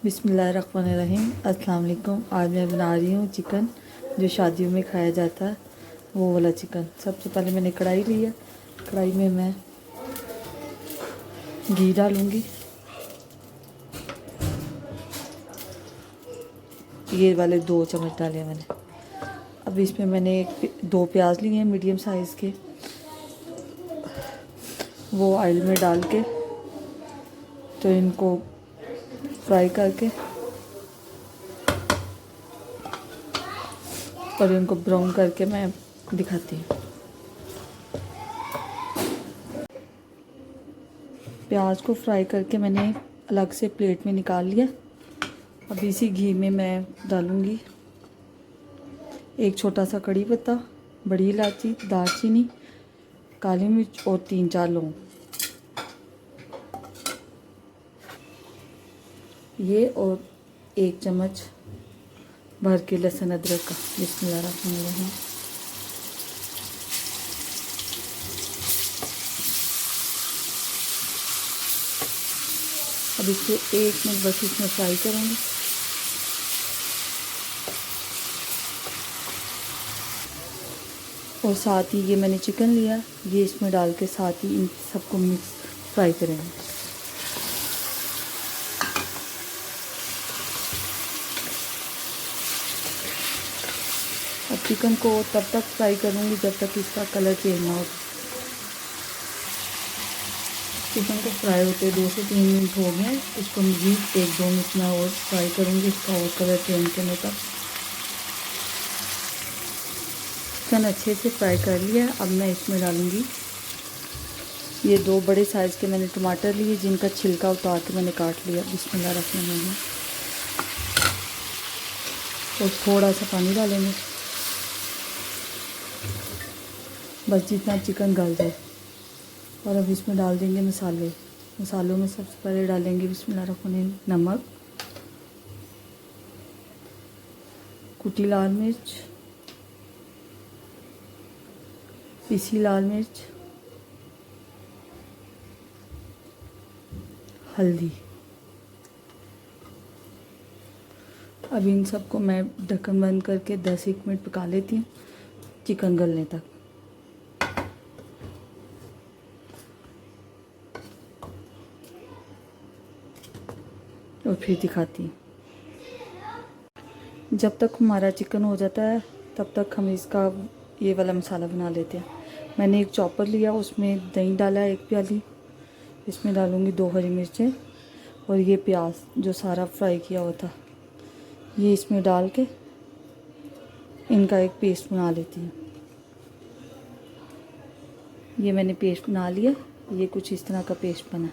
बिस्मिल्लाहिर्रहमानिर्रहीम। अस्सलाम वालेकुम। आज मैं बना रही हूँ चिकन, जो शादियों में खाया जाता है वो वाला चिकन। सबसे पहले मैंने कढ़ाई ली है। कढ़ाई में मैं घी डालूँगी। ये वाले 2 चम्मच डाले मैंने। अब इसमें मैंने 2 प्याज लिए हैं मीडियम साइज़ के, वो ऑयल में डाल के तो इनको फ्राई करके और इनको ब्राउन करके मैं दिखाती हूँ। प्याज को फ्राई करके मैंने अलग से प्लेट में निकाल लिया। अब इसी घी में मैं डालूँगी 1 छोटा सा कड़ी पत्ता, बड़ी इलायची, दालचीनी, काली मिर्च और 3-4 लौंग। ये और 1 चम्मच भर के लहसुन अदरक का। बिस्मिल्लाहिर्रहमानिर्रहीम। अब इसको 1 मिनट बस इसमें फ्राई करेंगे। और साथ ही ये मैंने चिकन लिया, ये इसमें डाल के साथ ही इन सबको मिक्स फ्राई करेंगे। अब चिकन को तब तक फ्राई करूँगी जब तक इसका कलर चेंज ना हो। चिकन को फ्राई होते 2 से 3 मिनट हो गए। इसको मज़ीद 1-2 मिनट में और फ्राई करूँगी, इसका और कलर चेंज करने तक। चिकन अच्छे से फ्राई कर लिया। अब मैं इसमें डालूँगी ये 2 बड़े साइज़ के मैंने टमाटर लिए, जिनका छिलका उतार के मैंने काट लिया। बिस्मिल्लाहिर्रहमानिर्रहीम। और थोड़ा सा पानी डालेंगे, बस जितना चिकन गल जाए। और अब इसमें डाल देंगे मसाले। मसालों में सबसे पहले डालेंगे बिस्मिल्लाहिर्रहमानिर्रहीम नमक, कुटी लाल मिर्च, पिसी लाल मिर्च, हल्दी। अब इन सबको मैं ढक्कन बंद करके 10-1 मिनट पका लेती हूँ, चिकन गलने तक। और फिर दिखाती हूँ। जब तक हमारा चिकन हो जाता है तब तक हम इसका ये वाला मसाला बना लेते हैं। मैंने एक चॉपर लिया, उसमें दही डाला 1 प्याली। इसमें डालूँगी 2 हरी मिर्चें और ये प्याज जो सारा फ्राई किया हुआ था, ये इसमें डाल के इनका एक पेस्ट बना लेती हूँ। ये मैंने पेस्ट बना लिया। ये कुछ इस तरह का पेस्ट बना।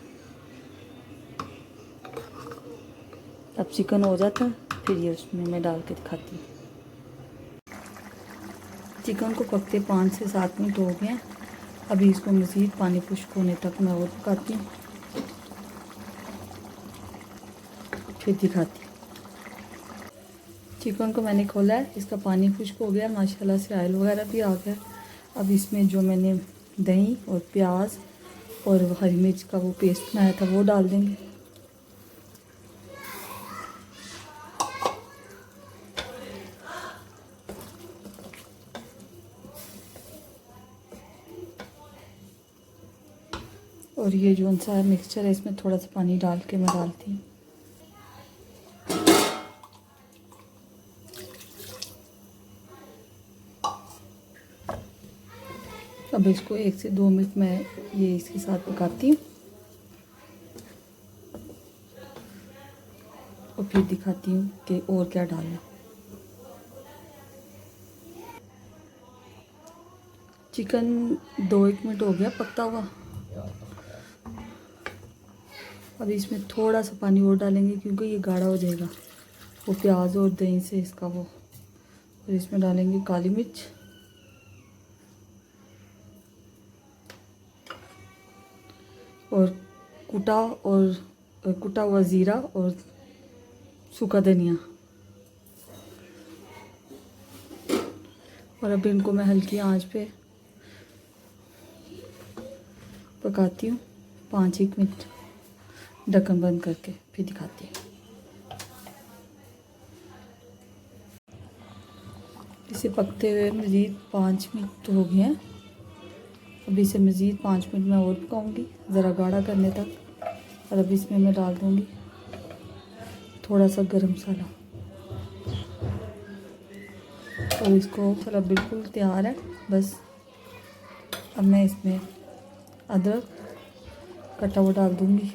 अब चिकन हो जाता है, फिर ये उसमें मैं डाल के दिखाती हूँ। चिकन को पकते 5 से 7 मिनट हो गए हैं। अभी इसको मज़ीद पानी खुश्क होने तक मैं और पकाती हूँ, फिर दिखाती हूँ। चिकन को मैंने खोला है, इसका पानी खुश्क हो गया माशाल्लाह से, ऑयल वगैरह भी आ गया। अब इसमें जो मैंने दही और प्याज और हरी मिर्च का वो पेस्ट बनाया था वो डाल देंगे। और ये जो सा मिक्सचर है इसमें थोड़ा सा पानी डाल के मैं डालती हूँ। अब इसको 1 से 2 मिनट मैं ये इसके साथ पकाती हूँ और फिर दिखाती हूँ कि और क्या डालना। चिकन 2-1 मिनट हो गया पकता हुआ। अब इसमें थोड़ा सा पानी और डालेंगे क्योंकि ये गाढ़ा हो जाएगा वो प्याज और दही से इसका वो। और इसमें डालेंगे काली मिर्च और कुटा हुआ ज़ीरा और सूखा धनिया। और अब इनको मैं हल्की आंच पे पकाती हूँ 5-1 मिनट, ढक्कन बंद करके फिर दिखाती हूँ। इसे पकते हुए मज़ीद 5 मिनट हो गए हैं। अभी इसे मज़ीद 5 मिनट में और पकाऊंगी ज़रा गाढ़ा करने तक। और अभी इसमें मैं डाल दूँगी थोड़ा सा गरम मसाला। और इसको मसाला बिल्कुल तैयार है। बस अब मैं इसमें अदरक कटा हुआ डाल दूँगी।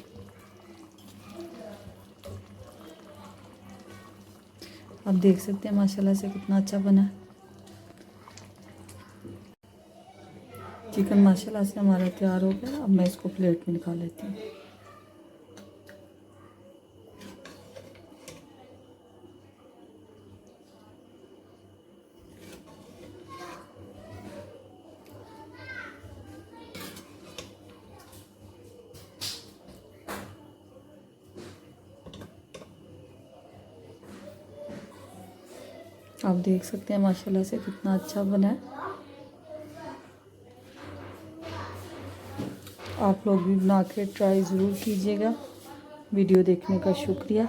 आप देख सकते हैं माशाल्लाह से कितना अच्छा बना है। चिकन माशाल्लाह से हमारा तैयार हो गया। अब मैं इसको प्लेट में निकाल लेती हूँ। आप देख सकते हैं माशाल्लाह से कितना अच्छा बना है। आप लोग भी बना के ट्राई ज़रूर कीजिएगा। वीडियो देखने का शुक्रिया।